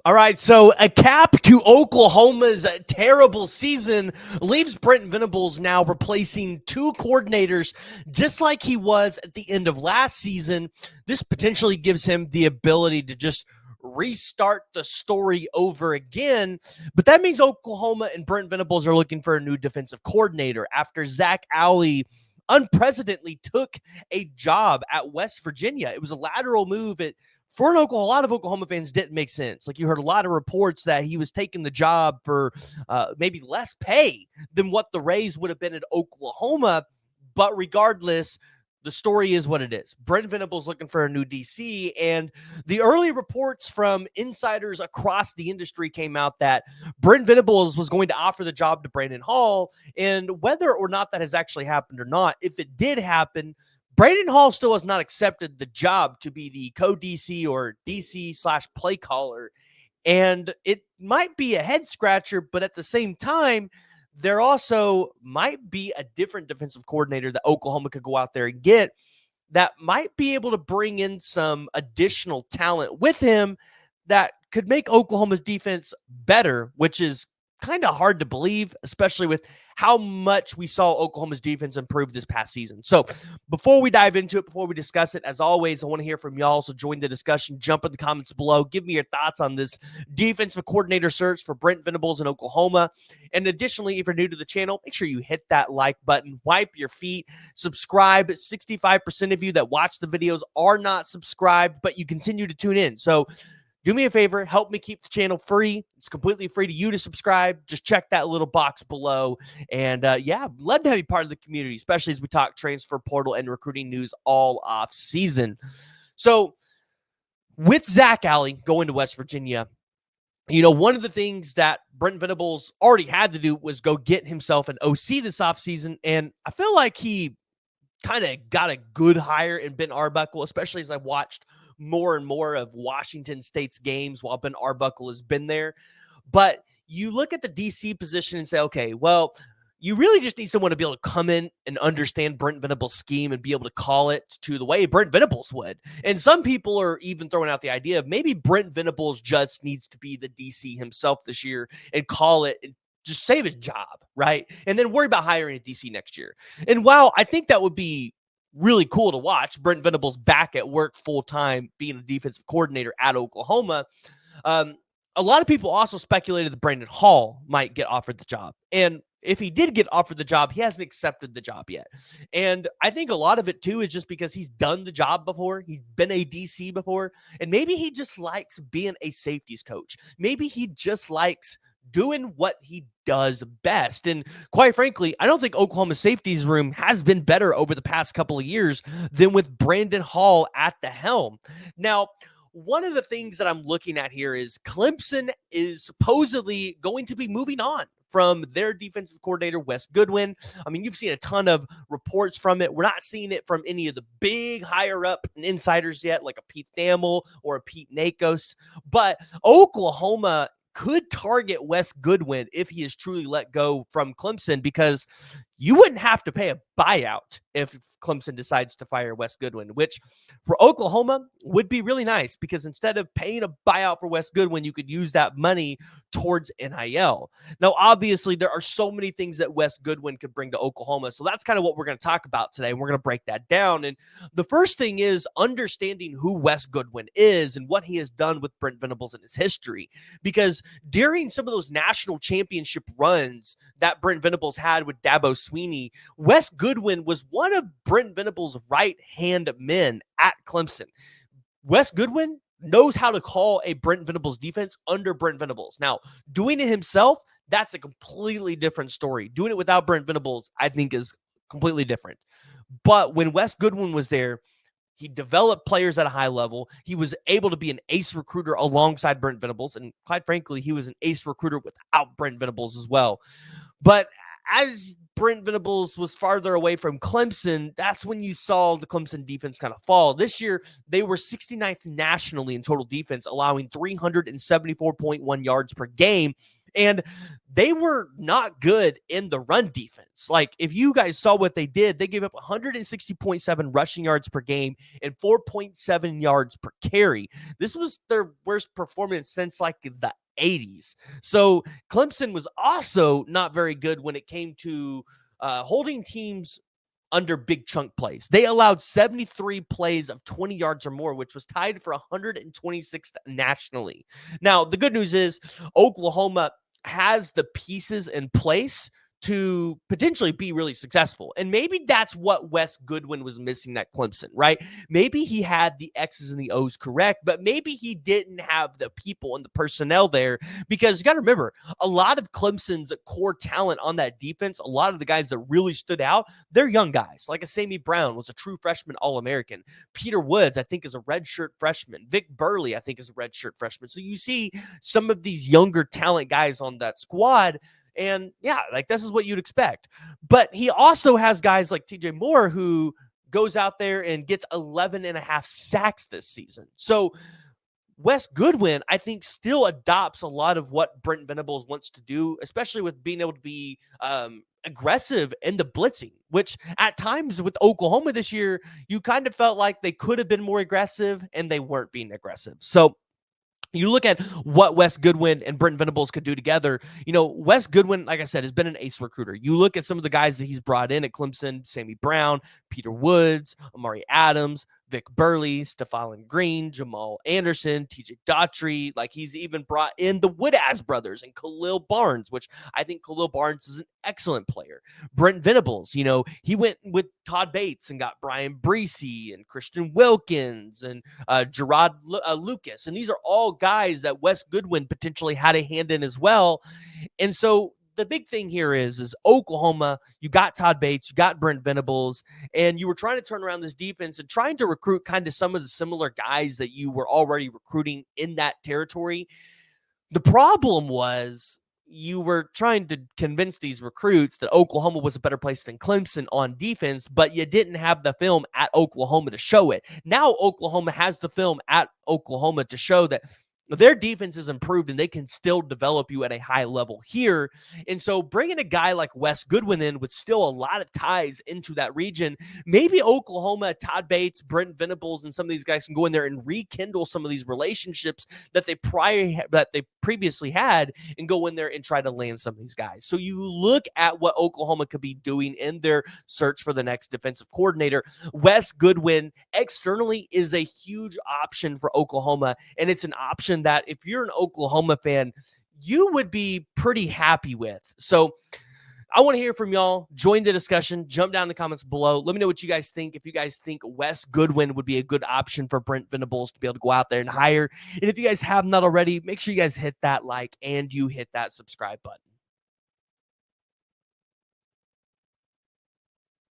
All right, so a cap to Oklahoma's terrible season leaves Brent Venables now replacing two coordinators just like he was at the end of last season. This potentially gives him the ability to just restart the story over again. But that means Oklahoma and Brent Venables are looking for a new defensive coordinator after Zach Alley unprecedentedly took a job at West Virginia. It was a lateral move for an Oklahoma, a lot of Oklahoma fans didn't make sense. Like you heard a lot of reports that he was taking the job for maybe less pay than what the raise would have been at Oklahoma. But regardless, the story is what it is. Brent Venables looking for a new DC, and the early reports from insiders across the industry came out that Brent Venables was going to offer the job to Brandon Hall, and whether or not that has actually happened or not, if it did happen, Brandon Hall still has not accepted the job to be the co-DC or DC/play caller. And it might be a head scratcher, but at the same time, there also might be a different defensive coordinator that Oklahoma could go out there and get that might be able to bring in some additional talent with him that could make Oklahoma's defense better, which is kind of hard to believe, especially with how much we saw Oklahoma's defense improve this past season. So before we dive into it, before we discuss it, as always, I want to hear from y'all. So join the discussion, jump in the comments below, give me your thoughts on this defensive coordinator search for Brent Venables in Oklahoma. And additionally, if you're new to the channel, make sure you hit that like button, wipe your feet, subscribe. 65% of you that watch the videos are not subscribed, but you continue to tune in. So do me a favor, help me keep the channel free. It's completely free to you to subscribe. Just check that little box below. And yeah, love to have you part of the community, especially as we talk transfer portal and recruiting news all off season. So with Zach Alley going to West Virginia, you know, one of the things that Brent Venables already had to do was go get himself an OC this offseason. And I feel like he kind of got a good hire in Ben Arbuckle, especially as I watched more and more of Washington State's games while Ben Arbuckle has been there. But you look at the DC position and say, okay, well, you really just need someone to be able to come in and understand Brent Venables' scheme and be able to call it to the way Brent Venables would. And some people are even throwing out the idea of maybe Brent Venables just needs to be the DC himself this year and call it and just save his job, right? And then worry about hiring a DC next year. And while I think that would be really cool to watch, Brent Venables back at work full-time, being a defensive coordinator at Oklahoma, a lot of people also speculated that Brandon Hall might get offered the job. And if he did get offered the job, he hasn't accepted the job yet. And I think a lot of it, too, is just because he's done the job before. He's been a DC before. And maybe he just likes being a safeties coach. Maybe he just likes doing what he does best. And quite frankly, I don't think Oklahoma's safeties room has been better over the past couple of years than with Brandon Hall at the helm. Now, one of the things that I'm looking at here is Clemson is supposedly going to be moving on from their defensive coordinator, Wes Goodwin. I mean, you've seen a ton of reports from it. We're not seeing it from any of the big higher up insiders yet, like a Pete Thamel or a Pete Nakos. But Oklahoma could target Wes Goodwin if he is truly let go from Clemson, because you wouldn't have to pay a buyout if Clemson decides to fire Wes Goodwin, which for Oklahoma would be really nice, because instead of paying a buyout for Wes Goodwin, you could use that money towards NIL. Now, obviously, there are so many things that Wes Goodwin could bring to Oklahoma, so that's kind of what we're going to talk about today. We're going to break that down, and the first thing is understanding who Wes Goodwin is and what he has done with Brent Venables in his history, because during some of those national championship runs that Brent Venables had with Dabo Sweeney, Wes Goodwin was one of Brent Venables' right-hand men at Clemson. Wes Goodwin knows how to call a Brent Venables defense under Brent Venables. Now, doing it himself, that's a completely different story. Doing it without Brent Venables, I think, is completely different. But when Wes Goodwin was there, he developed players at a high level. He was able to be an ace recruiter alongside Brent Venables. And quite frankly, he was an ace recruiter without Brent Venables as well. But as Brent Venables was farther away from Clemson, that's when you saw the Clemson defense kind of fall. This year, they were 69th nationally in total defense, allowing 374.1 yards per game. And they were not good in the run defense. Like, if you guys saw what they did, they gave up 160.7 rushing yards per game and 4.7 yards per carry. This was their worst performance since like the 80s. So Clemson was also not very good when it came to holding teams under big chunk plays. They allowed 73 plays of 20 yards or more, which was tied for 126th nationally. Now, the good news is Oklahoma has the pieces in place to potentially be really successful. And maybe that's what Wes Goodwin was missing at Clemson, right? Maybe he had the X's and the O's correct, but maybe he didn't have the people and the personnel there, because you got to remember, a lot of Clemson's core talent on that defense, a lot of the guys that really stood out, they're young guys. Like a Sammy Brown was a true freshman All-American. Peter Woods, I think, is a redshirt freshman. Vic Burley, I think, is a redshirt freshman. So you see some of these younger talent guys on that squad, and yeah, like this is what you'd expect. But he also has guys like TJ Moore, who goes out there and gets 11 and a half sacks this season. So Wes Goodwin, I think, still adopts a lot of what Brent Venables wants to do, especially with being able to be aggressive in the blitzing, which at times with Oklahoma this year, you kind of felt like they could have been more aggressive and they weren't being aggressive. So you look at what Wes Goodwin and Brent Venables could do together. You know, Wes Goodwin, like I said, has been an ace recruiter. You look at some of the guys that he's brought in at Clemson: Sammy Brown, Peter Woods, Amari Adams, Vic Burley, Stephon Green, Jamal Anderson, TJ Daughtry. Like, he's even brought in the Woodaz brothers and Khalil Barnes, which I think Khalil Barnes is an excellent player. Brent Venables, you know, he went with Todd Bates and got Brian Breesy and Christian Wilkins and Gerard Lucas. And these are all guys that Wes Goodwin potentially had a hand in as well. And so the big thing here is Oklahoma, you got Todd Bates, you got Brent Venables, and you were trying to turn around this defense and trying to recruit kind of some of the similar guys that you were already recruiting in that territory. The problem was you were trying to convince these recruits that Oklahoma was a better place than Clemson on defense, but you didn't have the film at Oklahoma to show it. Now Oklahoma has the film at Oklahoma to show that their defense is improved and they can still develop you at a high level here. And so bringing a guy like Wes Goodwin in with still a lot of ties into that region, maybe Oklahoma, Todd Bates, Brent Venables, and some of these guys can go in there and rekindle some of these relationships that they previously had, and go in there and try to land some of these guys. So you look at what Oklahoma could be doing in their search for the next defensive coordinator. Wes Goodwin externally is a huge option for Oklahoma, and it's an option that if you're an Oklahoma fan, you would be pretty happy with. So I want to hear from y'all. Join the discussion. Jump down in the comments below. Let me know what you guys think. If you guys think Wes Goodwin would be a good option for Brent Venables to be able to go out there and hire. And if you guys have not already, make sure you guys hit that like and you hit that subscribe button.